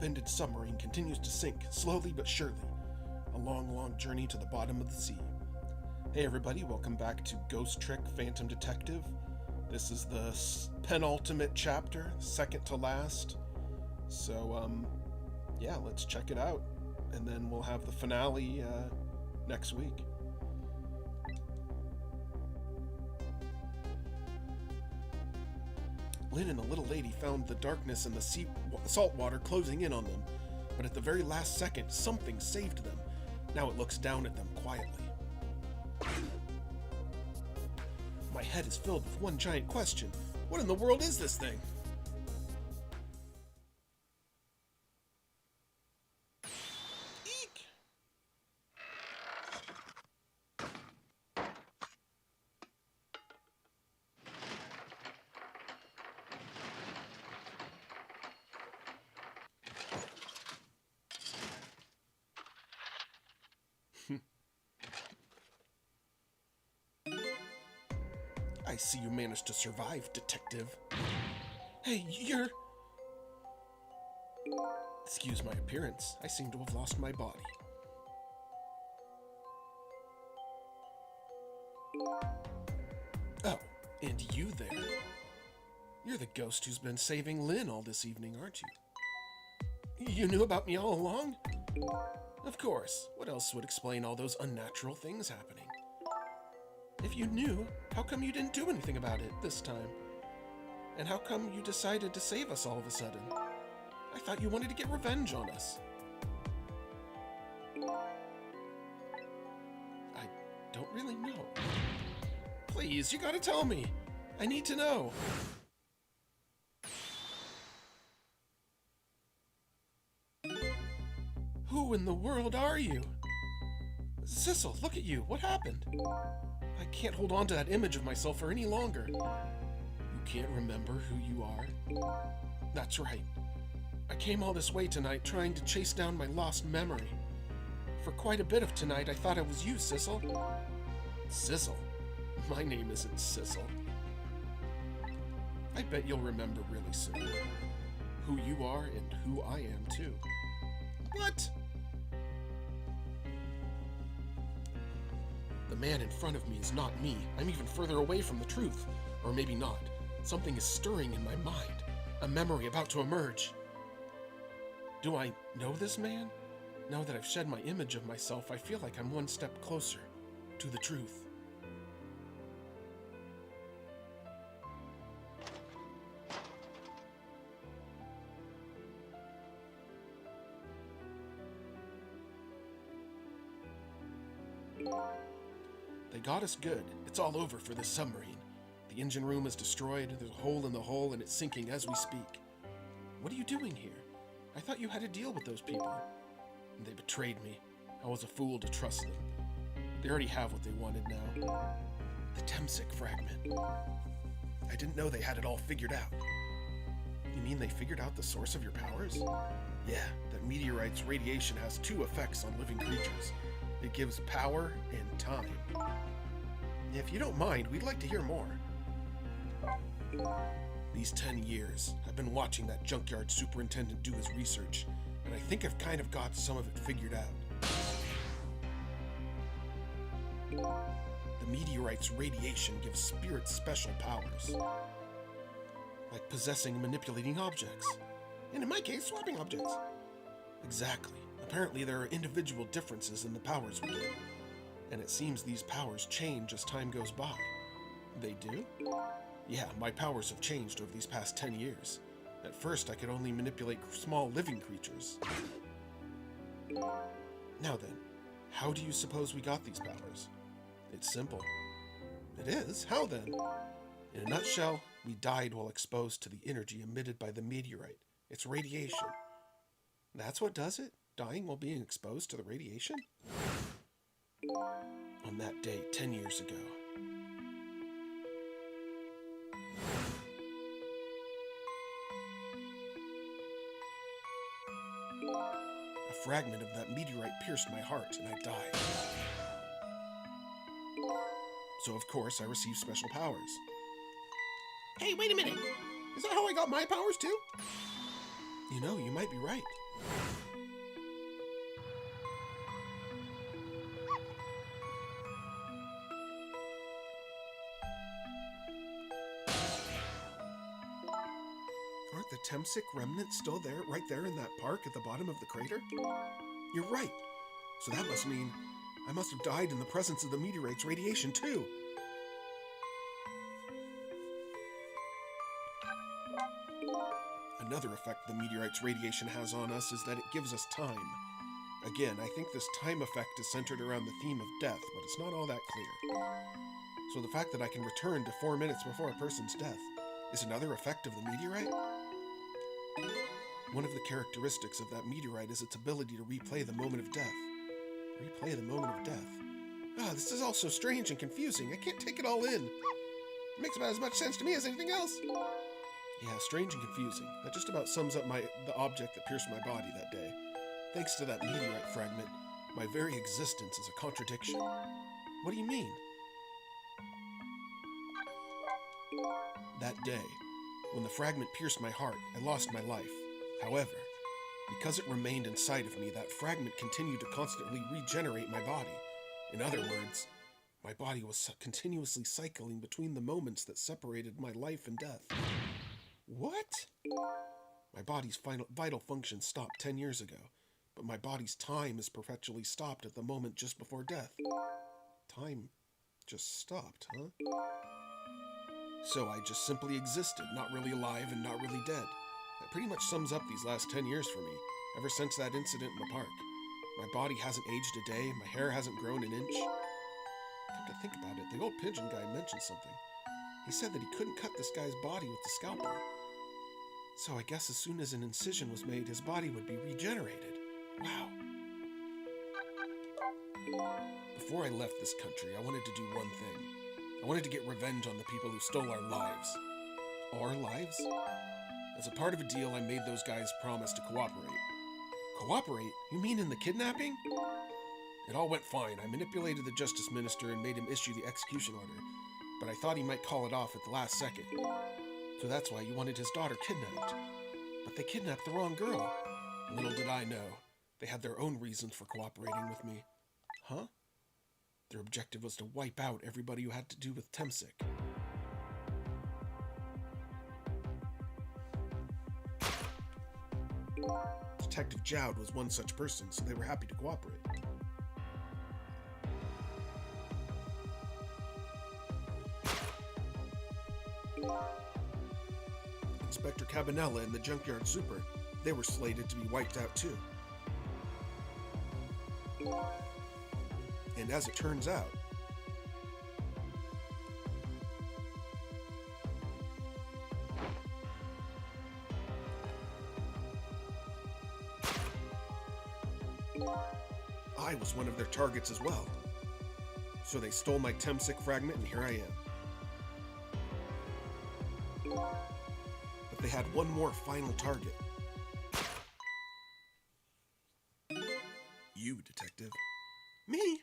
upended submarine continues to sink, slowly but surely. A long, long journey to the bottom of the sea. Hey everybody, welcome back to Ghost Trick Phantom Detective. This is the penultimate chapter, second to last. So, yeah, let's check it out. And then we'll have the finale next week. Lynn and the little lady found the darkness and the salt water closing in on them, but at the very last second, something saved them. Now it looks down at them quietly. My head is filled with one giant question. What in the world is this thing? Eek! I see you managed to survive, detective. Hey, you're... Excuse my appearance. I seem to have lost my body. Oh, and you there. You're the ghost who's been saving Lynn all this evening, aren't you? You knew about me all along? Of course. What else would explain all those unnatural things happening? If you knew, how come you didn't do anything about it this time? And how come you decided to save us all of a sudden? I thought you wanted to get revenge on us. I don't really know. Please, you gotta tell me. I need to know. Who in the world are you? Sissel, look at you. What happened? I can't hold on to that image of myself for any longer. You can't remember who you are? That's right. I came all this way tonight trying to chase down my lost memory. For quite a bit of tonight, I thought it was you, Sissel. Sissel? My name isn't Sissel. I bet you'll remember really soon. Who you are and who I am, too. What? The man in front of me is not me. I'm even further away from the truth. Or maybe not. Something is stirring in my mind. A memory about to emerge. Do I know this man? Now that I've shed my image of myself, I feel like I'm one step closer to the truth. They got us good. It's all over for this submarine. The engine room is destroyed, there's a hole in the hull, and it's sinking as we speak. What are you doing here? I thought you had to deal with those people. And they betrayed me. I was a fool to trust them. They already have what they wanted now. The Temsik fragment. I didn't know they had it all figured out. You mean they figured out the source of your powers? Yeah, that meteorite's radiation has two effects on living creatures. It gives power and time. If you don't mind, we'd like to hear more. These 10 years, I've been watching that junkyard superintendent do his research, and I think I've kind of got some of it figured out. The meteorite's radiation gives spirits special powers, like possessing and manipulating objects, and in my case, swapping objects. Exactly. Apparently there are individual differences in the powers we get, and it seems these powers change as time goes by. They do? Yeah, my powers have changed over these past 10 years. At first, I could only manipulate small living creatures. Now then, how do you suppose we got these powers? It's simple. It is? How then? In a nutshell, we died while exposed to the energy emitted by the meteorite. It's radiation. That's what does it? Dying while being exposed to the radiation? On that day, 10 years ago. A fragment of that meteorite pierced my heart, and I died. So, of course, I received special powers. Hey, wait a minute! Is that how I got my powers, too? You know, you might be right. Aren't the Temsic remnants still there, right there in that park at the bottom of the crater? You're right. So that must mean I must have died in the presence of the meteorite's radiation, too. Another effect the meteorite's radiation has on us is that it gives us time. Again, I think this time effect is centered around the theme of death, but it's not all that clear. So the fact that I can return to 4 minutes before a person's death is another effect of the meteorite? One of the characteristics of that meteorite is its ability to replay the moment of death. Replay the moment of death. This is all so strange and confusing. I can't take it all in. It makes about as much sense to me as anything else. Yeah, strange and confusing. That just about sums up the object that pierced my body that day. Thanks to that meteorite fragment, my very existence is a contradiction. What do you mean? That day, when the fragment pierced my heart, I lost my life. However, because it remained inside of me, that fragment continued to constantly regenerate my body. In other words, my body was continuously cycling between the moments that separated my life and death. What? My body's vital function stopped 10 years ago, but my body's time is perpetually stopped at the moment just before death. Time just stopped, huh? So I just simply existed, not really alive and not really dead. That pretty much sums up these last 10 years for me, ever since that incident in the park. My body hasn't aged a day, my hair hasn't grown an inch. Come to think about it, the old pigeon guy mentioned something. He said that he couldn't cut this guy's body with the scalpel. So I guess as soon as an incision was made, his body would be regenerated. Wow. Before I left this country, I wanted to do one thing. I wanted to get revenge on the people who stole our lives. Our lives? As a part of a deal, I made those guys promise to cooperate. Cooperate? You mean in the kidnapping? It all went fine. I manipulated the justice minister and made him issue the execution order, but I thought he might call it off at the last second. So that's why you wanted his daughter kidnapped. But they kidnapped the wrong girl. Little did I know, they had their own reasons for cooperating with me. Huh? Their objective was to wipe out everybody who had to do with Temsic. Detective Jowd was one such person, so they were happy to cooperate. Inspector Cabanela and the Junkyard Super, they were slated to be wiped out too. And as it turns out, I was one of their targets as well. So they stole my Temsic fragment and here I am. But they had one more final target. You, Detective. Me?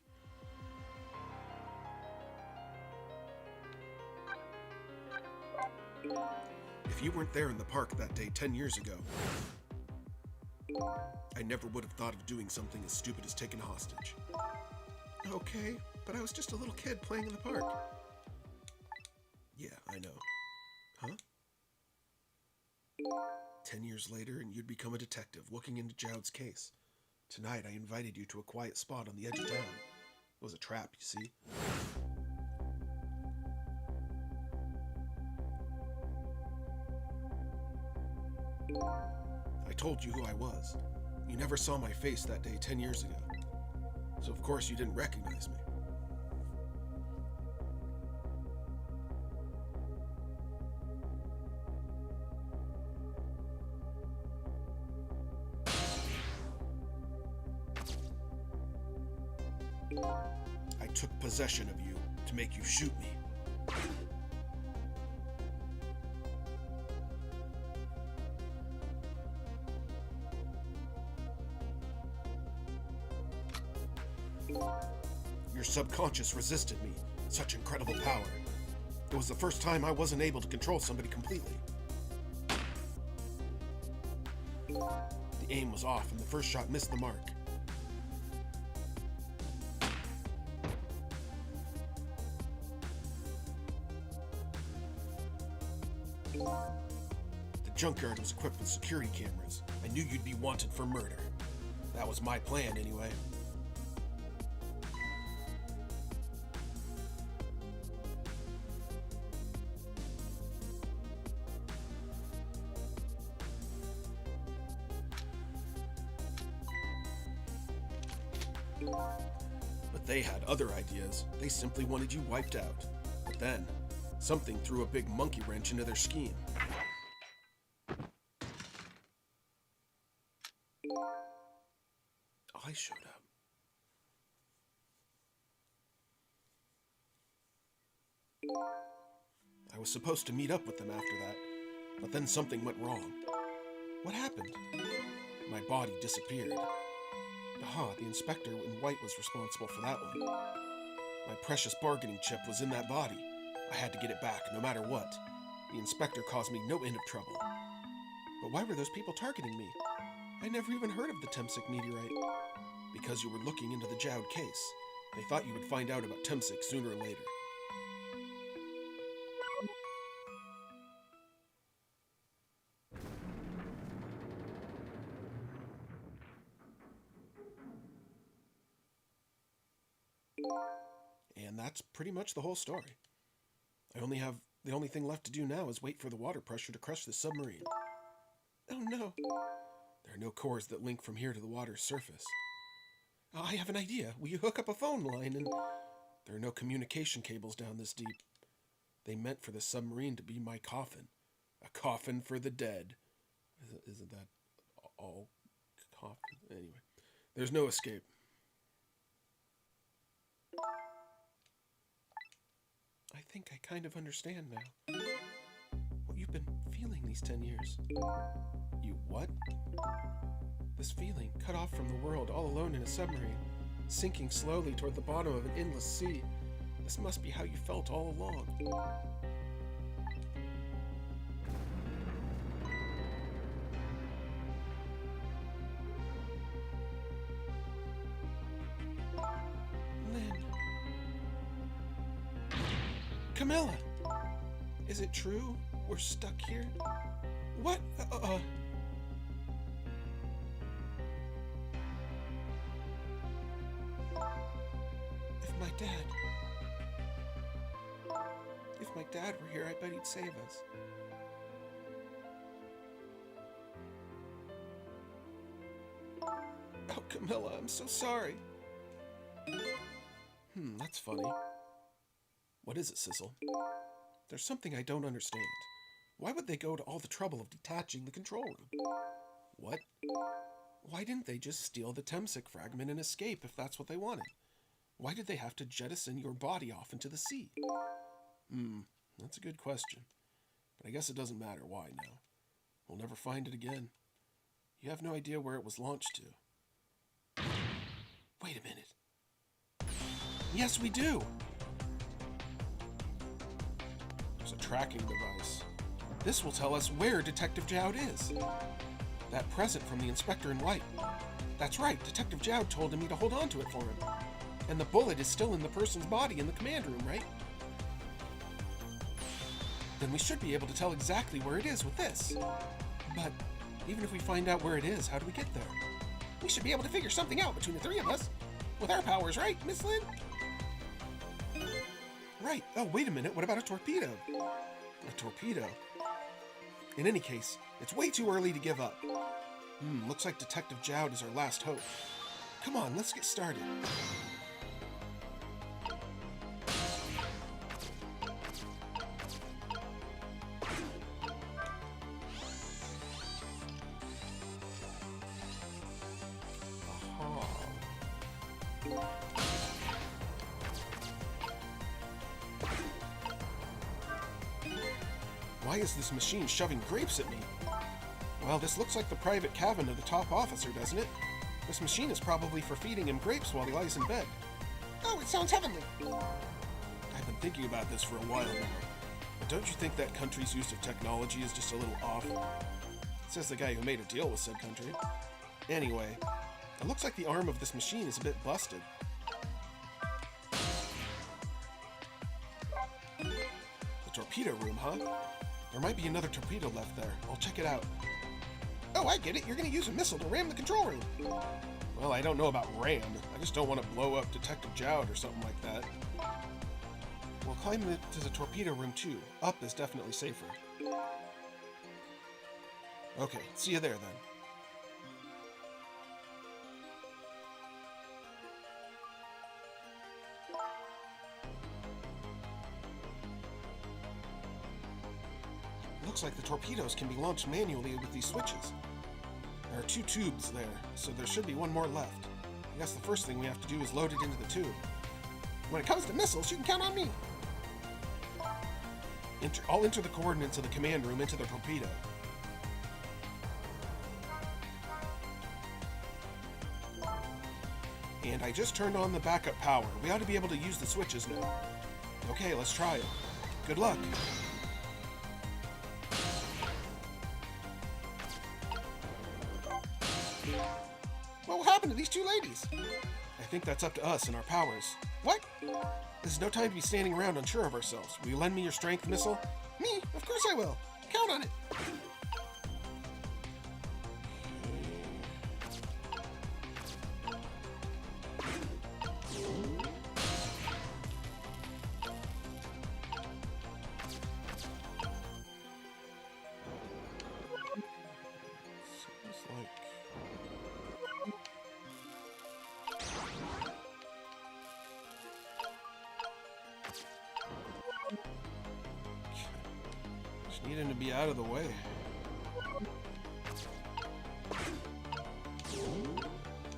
If you weren't there in the park that day 10 years ago, I never would have thought of doing something as stupid as taking a hostage. Okay, but I was just a little kid playing in the park. Yeah, I know. Huh? 10 years later, and you'd become a detective looking into Jowd's case. Tonight, I invited you to a quiet spot on the edge of town. It was a trap, you see. I told you who I was. You never saw my face that day 10 years ago. So of course you didn't recognize me. I took possession of you to make you shoot me. Your subconscious resisted me. Such incredible power. It was the first time I wasn't able to control somebody completely. The aim was off and the first shot missed the mark. The junkyard was equipped with security cameras. I knew you'd be wanted for murder. That was my plan, anyway. But they had other ideas. They simply wanted you wiped out. But then, something threw a big monkey wrench into their scheme. I showed up. I was supposed to meet up with them after that, but then something went wrong. What happened? My body disappeared. Aha, the inspector in white was responsible for that one. My precious bargaining chip was in that body. I had to get it back, no matter what. The inspector caused me no end of trouble. But why were those people targeting me? I never even heard of the Temsic meteorite. Because you were looking into the Jowd case. They thought you would find out about Temsic sooner or later. And that's pretty much the whole story. The only thing left to do now is wait for the water pressure to crush the submarine. Oh no. There are no cores that link from here to the water's surface. Oh, I have an idea. Will you hook up a phone line and... There are no communication cables down this deep. They meant for the submarine to be my coffin. A coffin for the dead. Isn't that all coffin? Anyway, there's no escape. I think I kind of understand now. What you've been feeling these 10 years. You what? This feeling, cut off from the world, all alone in a submarine, sinking slowly toward the bottom of an endless sea. This must be how you felt all along. Lynn. Camilla! Is it true? We're stuck here? What? If my dad were here, I bet he'd save us. Oh, Camilla, I'm so sorry. That's funny. What is it, Sissel? There's something I don't understand. Why would they go to all the trouble of detaching the control room? What? Why didn't they just steal the Temsic fragment and escape if that's what they wanted? Why did they have to jettison your body off into the sea? That's a good question. But I guess it doesn't matter why now. We'll never find it again. You have no idea where it was launched to. Wait a minute. Yes, we do! There's a tracking device. This will tell us where Detective Jowd is. That present from the inspector in white. That's right, Detective Jowd told me to hold on to it for him. And the bullet is still in the person's body in the command room, right? Then we should be able to tell exactly where it is with this. But even if we find out where it is, how do we get there? We should be able to figure something out between the three of us. With our powers, right, Miss Lynn? Right. Oh, wait a minute. What about a torpedo? A torpedo? In any case, it's way too early to give up. Looks like Detective Jowd is our last hope. Come on, let's get started. Why is this machine shoving grapes at me? Well, this looks like the private cabin of the top officer, doesn't it? This machine is probably for feeding him grapes while he lies in bed. Oh, it sounds heavenly! I've been thinking about this for a while now. But don't you think that country's use of technology is just a little off? Says the guy who made a deal with said country. Anyway, it looks like the arm of this machine is a bit busted. The torpedo room, huh? There might be another torpedo left there. I'll check it out. Oh, I get it. You're going to use a missile to ram the control room. Well, I don't know about ram. I just don't want to blow up Detective Jowd or something like that. We'll climb to the torpedo room too. Up is definitely safer. Okay, see you there then. Looks like the torpedoes can be launched manually with these switches. There are 2 tubes there, so there should be one more left. I guess the first thing we have to do is load it into the tube. When it comes to missiles, you can count on me. I'll enter the coordinates of the command room into the torpedo. And I just turned on the backup power. We ought to be able to use the switches now. Okay, let's try it. Good luck. What will happen to these 2 ladies? I think that's up to us and our powers. What? This is no time to be standing around unsure of ourselves. Will you lend me your strength missile? Me? Of course I will. Count on it. Need him to be out of the way.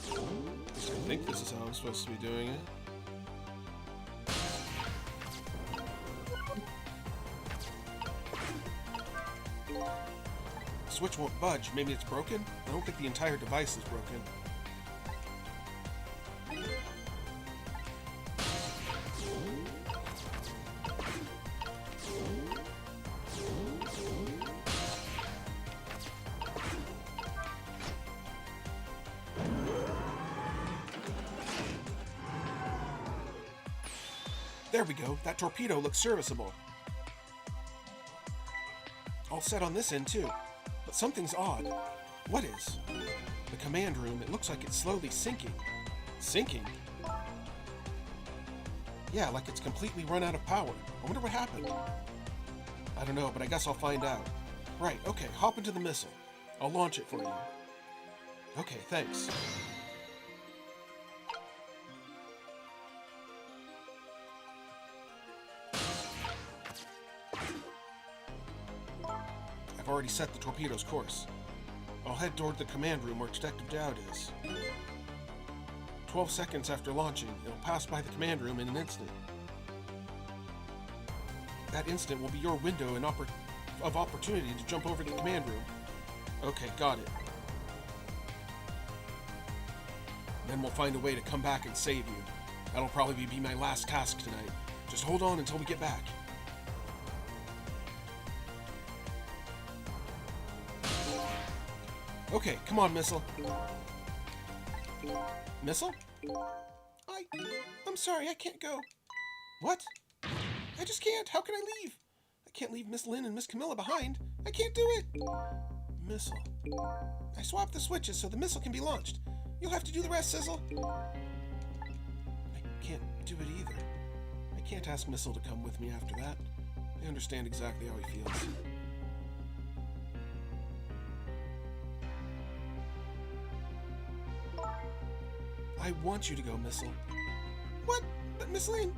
I think this is how I'm supposed to be doing it. The switch won't budge. Maybe it's broken? I don't think the entire device is broken. There we go. That torpedo looks serviceable. All set on this end, too. But something's odd. What is? The command room, it looks like it's slowly sinking. Sinking? Yeah, like it's completely run out of power. I wonder what happened. I don't know, but I guess I'll find out. Right, okay, hop into the missile. I'll launch it for you. Okay, thanks. I've already set the torpedo's course. I'll head toward the command room where Detective Jowd is. 12 seconds after launching, it'll pass by the command room in an instant. That instant will be your window of opportunity to jump over to the command room. Okay, got it. Then we'll find a way to come back and save you. That'll probably be my last task tonight. Just hold on until we get back. Okay, come on, Missile. Missile? I'm sorry, I can't go. What? I just can't. How can I leave? I can't leave Miss Lynn and Miss Camilla behind. I can't do it. Missile. I swapped the switches so the missile can be launched. You'll have to do the rest, Sizzle. I can't do it either. I can't ask Missile to come with me after that. I understand exactly how he feels. I want you to go, Missile. What? But Miss Lynn?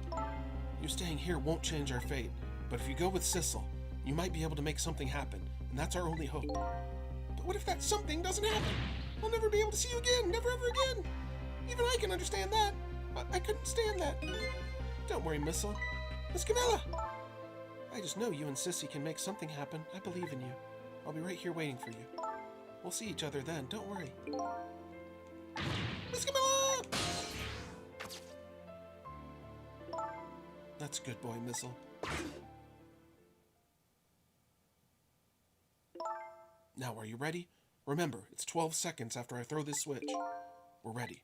You staying here won't change our fate. But if you go with Sissel, you might be able to make something happen, and that's our only hope. But what if that something doesn't happen? I'll never be able to see you again, never ever again. Even I can understand that. I couldn't stand that. Don't worry, Missile. Miss Camilla! I just know you and Sissy can make something happen. I believe in you. I'll be right here waiting for you. We'll see each other then, don't worry. Miss Camilla! That's a good boy, Missile. Now, are you ready? Remember, it's 12 seconds after I throw this switch. We're ready.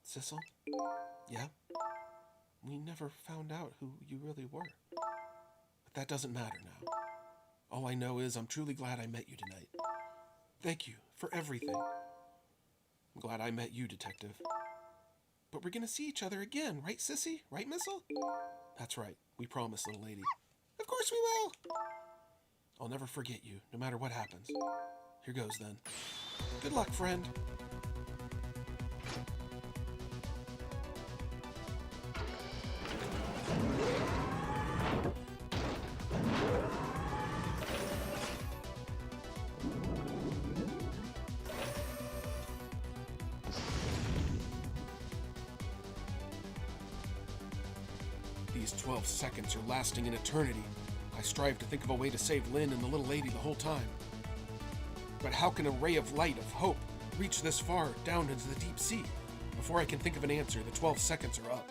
Sissel? Yeah? We never found out who you really were. But that doesn't matter now. All I know is I'm truly glad I met you tonight. Thank you for everything. I'm glad I met you, Detective. But we're gonna see each other again, right, Sissy? Right, Missile? That's right. We promise, little lady. Of course we will! I'll never forget you, no matter what happens. Here goes, then. Good luck, friend. These 12 seconds are lasting an eternity. I strive to think of a way to save Lynn and the little lady the whole time. But how can a ray of light, of hope, reach this far down into the deep sea? Before I can think of an answer, the 12 seconds are up.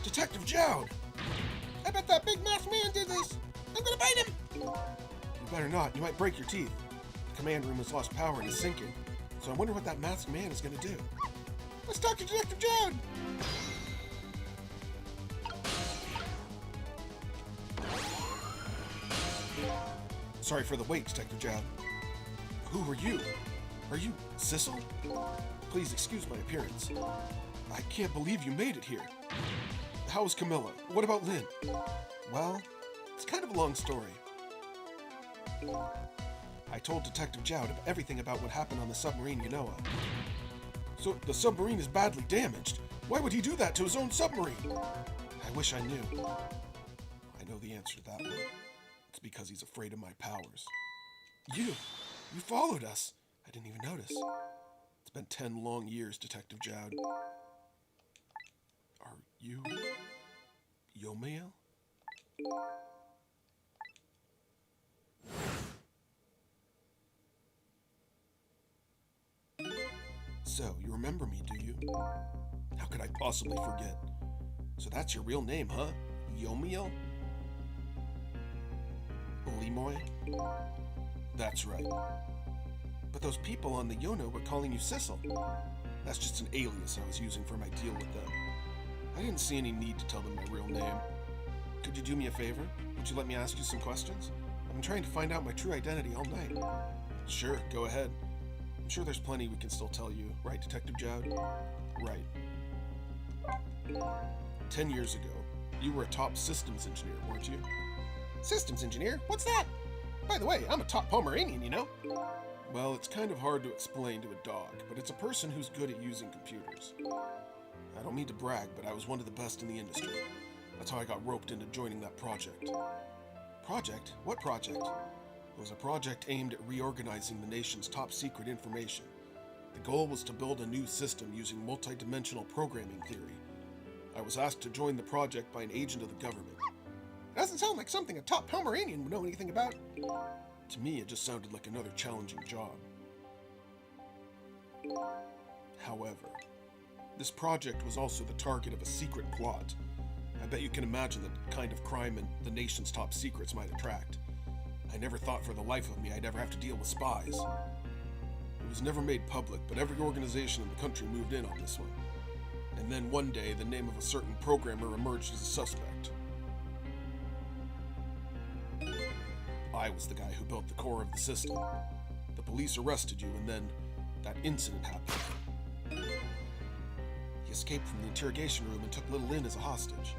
Detective Jowd! I bet that big masked man did this! I'm gonna bite him! You better not, you might break your teeth. The command room has lost power and is sinking, so I wonder what that masked man is gonna do. Let's talk to Detective Jowd! Sorry for the wait, Detective Jowd. Who are you? Are you Sissel? Please excuse my appearance. I can't believe you made it here. How is Camilla? What about Lynn? Well, it's kind of a long story. I told Detective Jowd everything about what happened on the submarine Yanoa. So the submarine is badly damaged. Why would he do that to his own submarine? I wish I knew. I know the answer to that one. It's because he's afraid of my powers. You followed us. I didn't even notice. It's been 10 long years, Detective Jowd. Are you Yomiel? So, you remember me, do you? How could I possibly forget? So that's your real name, huh? Yomiel? Olimoy? That's right. But those people on the Yono were calling you Sissel. That's just an alias I was using for my deal with them. I didn't see any need to tell them my real name. Could you do me a favor? Would you let me ask you some questions? I've been trying to find out my true identity all night. Sure, go ahead. I'm sure there's plenty we can still tell you, right, Detective Jowd? Right. 10 years ago, you were a top systems engineer, weren't you? Systems engineer? What's that? By the way, I'm a top Pomeranian, you know? Well, it's kind of hard to explain to a dog, but it's a person who's good at using computers. I don't mean to brag, but I was one of the best in the industry. That's how I got roped into joining that project. Project? What project? It was a project aimed at reorganizing the nation's top secret information. The goal was to build a new system using multi-dimensional programming theory. I was asked to join the project by an agent of the government. It doesn't sound like something a top Pomeranian would know anything about. To me, it just sounded like another challenging job. However, this project was also the target of a secret plot. I bet you can imagine the kind of crime and the nation's top secrets might attract. I never thought for the life of me I'd ever have to deal with spies. It was never made public, but every organization in the country moved in on this one. And then one day, the name of a certain programmer emerged as a suspect. I was the guy who built the core of the system. The police arrested you, and then that incident happened. He escaped from the interrogation room and took little Lynn as a hostage.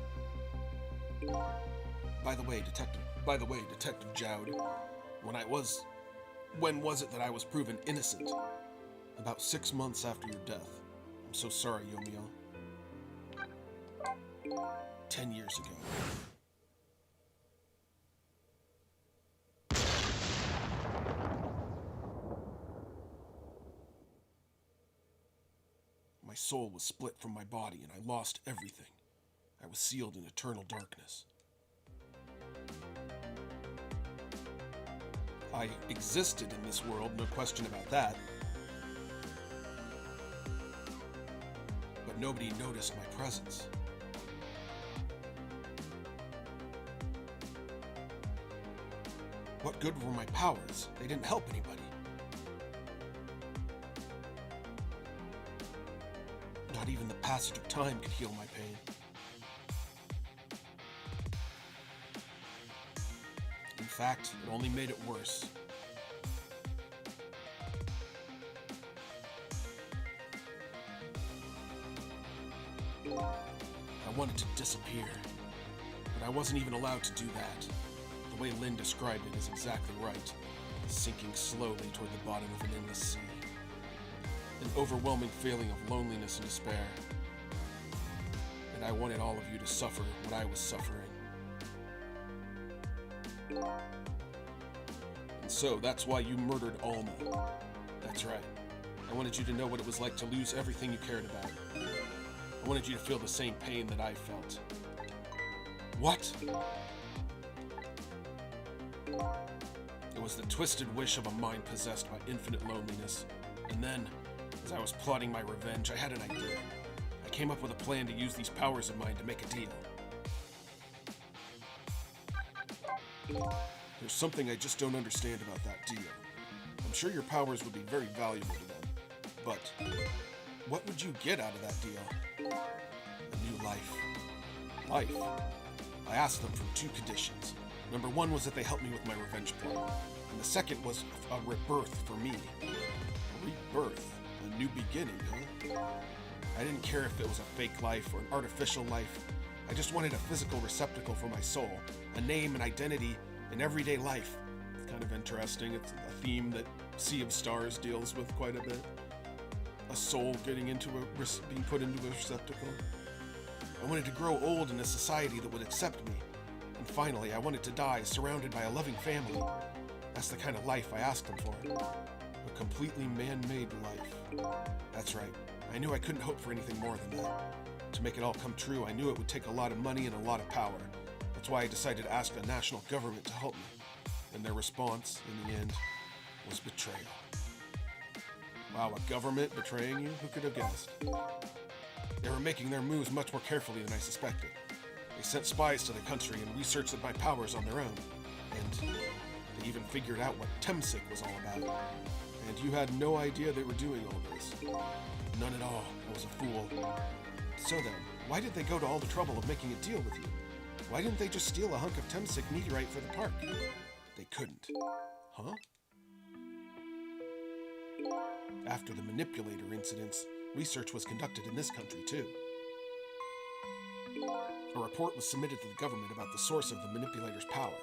By the way, Detective Jowd, when was it that I was proven innocent? About 6 months after your death. I'm so sorry, Yomiel. 10 years ago. My soul was split from my body and I lost everything. I was sealed in eternal darkness. I existed in this world, no question about that. But nobody noticed my presence. What good were my powers? They didn't help anybody. Not even the passage of time could heal my pain. In fact, it only made it worse. I wanted to disappear, but I wasn't even allowed to do that. The way Lynn described it is exactly right, sinking slowly toward the bottom of an endless sea. An overwhelming feeling of loneliness and despair. And I wanted all of you to suffer what I was suffering. And so that's why you murdered Alma. That's right. I wanted you to know what it was like to lose everything you cared about. I wanted you to feel the same pain that I felt. What? It was the twisted wish of a mind possessed by infinite loneliness. And then, as I was plotting my revenge, I had an idea. I came up with a plan to use these powers of mine to make a deal. There's something I just don't understand about that deal. I'm sure your powers would be very valuable to them. But what would you get out of that deal? A new life. Life. I asked them for two conditions. Number one was that they helped me with my revenge plot. And the second was a rebirth for me. A rebirth. A new beginning, huh? I didn't care if it was a fake life or an artificial life. I just wanted a physical receptacle for my soul. A name, an identity, in everyday life. It's kind of interesting. It's a theme that Sea of Stars deals with quite a bit. A soul being put into a receptacle. I wanted to grow old in a society that would accept me. And finally, I wanted to die surrounded by a loving family. That's the kind of life I asked them for. A completely man-made life. That's right. I knew I couldn't hope for anything more than that. To make it all come true, I knew it would take a lot of money and a lot of power. That's why I decided to ask the national government to help me. And their response, in the end, was betrayal. Wow, a government betraying you? Who could have guessed? They were making their moves much more carefully than I suspected. They sent spies to the country and researched my powers on their own. And they even figured out what Temsik was all about. And you had no idea they were doing all this. None at all. I was a fool. So then, why did they go to all the trouble of making a deal with you? Why didn't they just steal a hunk of Temsik meteorite for the park? They couldn't. Huh? After the manipulator incidents, research was conducted in this country too. A report was submitted to the government about the source of the manipulator's power.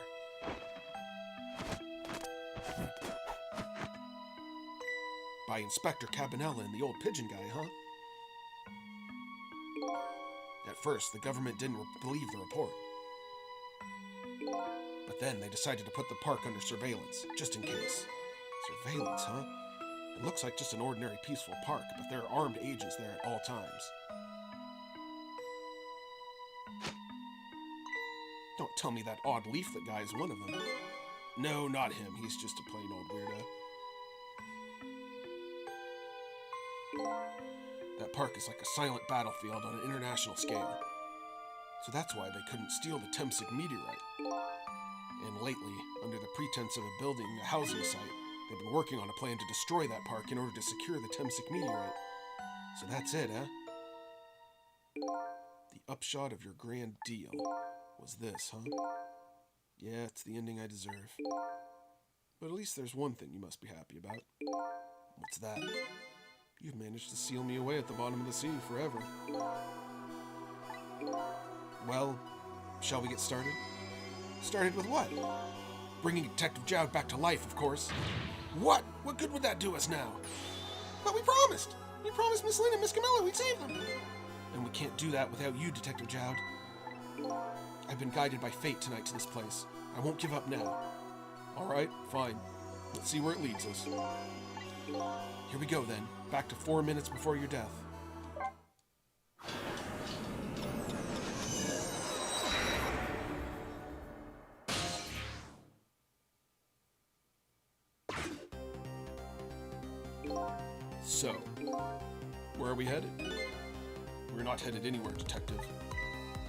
By Inspector Cabanella and the old pigeon guy, huh? At first, the government didn't believe the report. But then they decided to put the park under surveillance, just in case. Surveillance, huh? It looks like just an ordinary peaceful park, but there are armed agents there at all times. Don't tell me that odd leaflet guy is one of them. No, not him. He's just a plain old weirdo. That park is like a silent battlefield on an international scale. So that's why they couldn't steal the Temsik meteorite. And lately, under the pretense of building a housing site, they've been working on a plan to destroy that park in order to secure the Temsik meteorite. So that's it, eh? The upshot of your grand deal was this, huh? Yeah, it's the ending I deserve. But at least there's one thing you must be happy about. What's that? You've managed to seal me away at the bottom of the sea forever. Well, shall we get started? Started with what? Bringing Detective Jowd back to life, of course. What? What good would that do us now? But we promised! We promised Miss Lynn and Miss Camilla we'd save them! And we can't do that without you, Detective Jowd. I've been guided by fate tonight to this place. I won't give up now. Alright, fine. Let's see where it leads us. Here we go then. Back to 4 minutes before your death. So, where are we headed? We're not headed anywhere, Detective.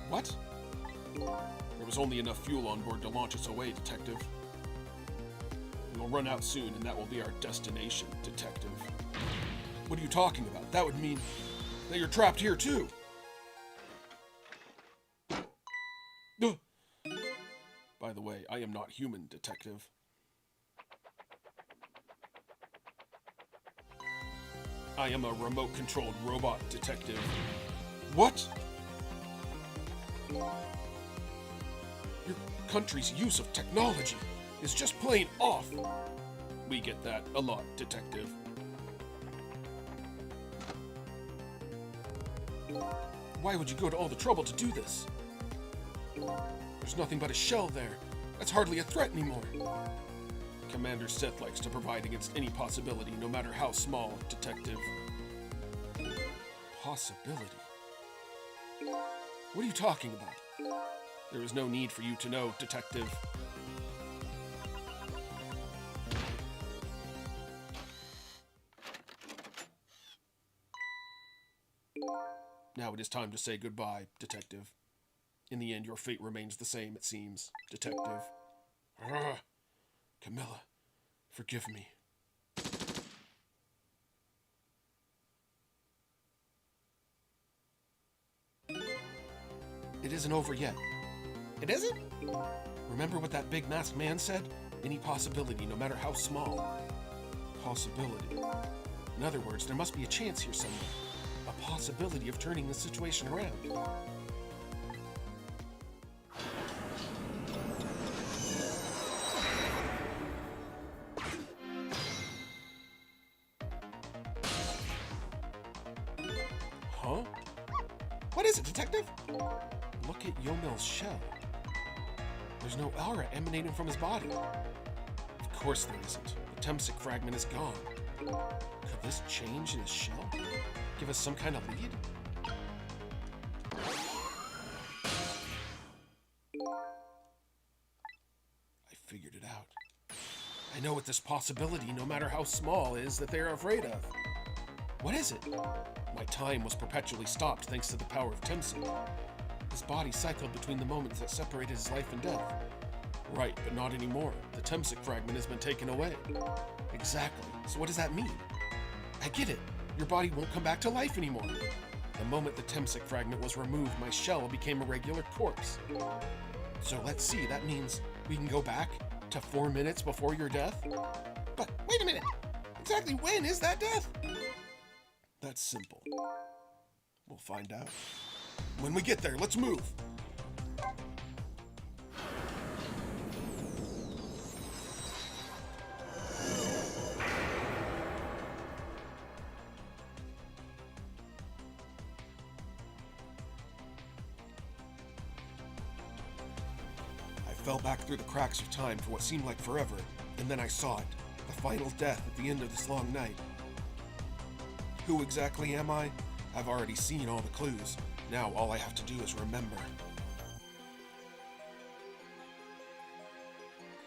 What? There was only enough fuel on board to launch us away, Detective. We will run out soon, and that will be our destination, Detective. What are you talking about? That would mean that you're trapped here, too. By the way, I am not human, Detective. I am a remote-controlled robot, Detective. What? Your country's use of technology is just plain off. We get that a lot, Detective. Why would you go to all the trouble to do this? There's nothing but a shell there. That's hardly a threat anymore. Commander Seth likes to provide against any possibility, no matter how small, Detective. Possibility? What are you talking about? There is no need for you to know, Detective. Now it is time to say goodbye, Detective. In the end, your fate remains the same, it seems, Detective. Camilla, forgive me. It isn't over yet. It isn't? Remember what that big masked man said? Any possibility, no matter how small. Possibility. In other words, there must be a chance here somewhere. A possibility of turning the situation around. Huh? What is it, Detective? Look at Yomil's shell. There's no aura emanating from his body. Of course there isn't. The Temsic fragment is gone. Could this change in his shell? Give us some kind of lead? I figured it out. I know what this possibility, no matter how small, is that they're afraid of. What is it? My time was perpetually stopped thanks to the power of Temsic. His body cycled between the moments that separated his life and death. Right, but not anymore. The Temsic fragment has been taken away. Exactly. So what does that mean? I get it. Your body won't come back to life anymore. The moment the Temsic fragment was removed, my shell became a regular corpse. So let's see, that means we can go back to 4 minutes before your death? But wait a minute! Exactly when is that death? That's simple. We'll find out. When we get there, let's move! I fell back through the cracks of time for what seemed like forever, and then I saw it. The final death at the end of this long night. Who exactly am I? I've already seen all the clues. Now all I have to do is remember.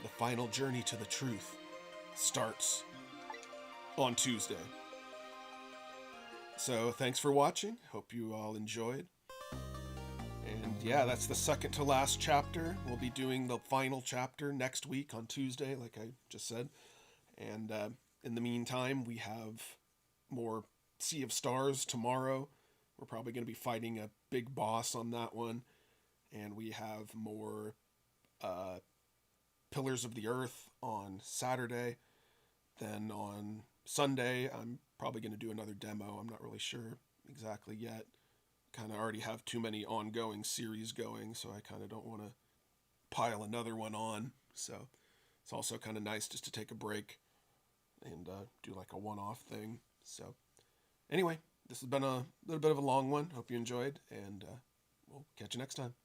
The final journey to the truth starts on Tuesday. So thanks for watching. Hope you all enjoyed. And yeah, that's the second to last chapter. We'll be doing the final chapter next week on Tuesday, like I just said. And in the meantime, we have more Sea of Stars tomorrow. We're probably going to be fighting a big boss on that one. And we have more Pillars of the Earth on Saturday. Then on Sunday, I'm probably going to do another demo. I'm not really sure exactly yet. Kind of already have too many ongoing series going, so I kind of don't want to pile another one on. So it's also kind of nice just to take a break and do like a one-off thing. So anyway, this has been a little bit of a long one. Hope you enjoyed, and we'll catch you next time.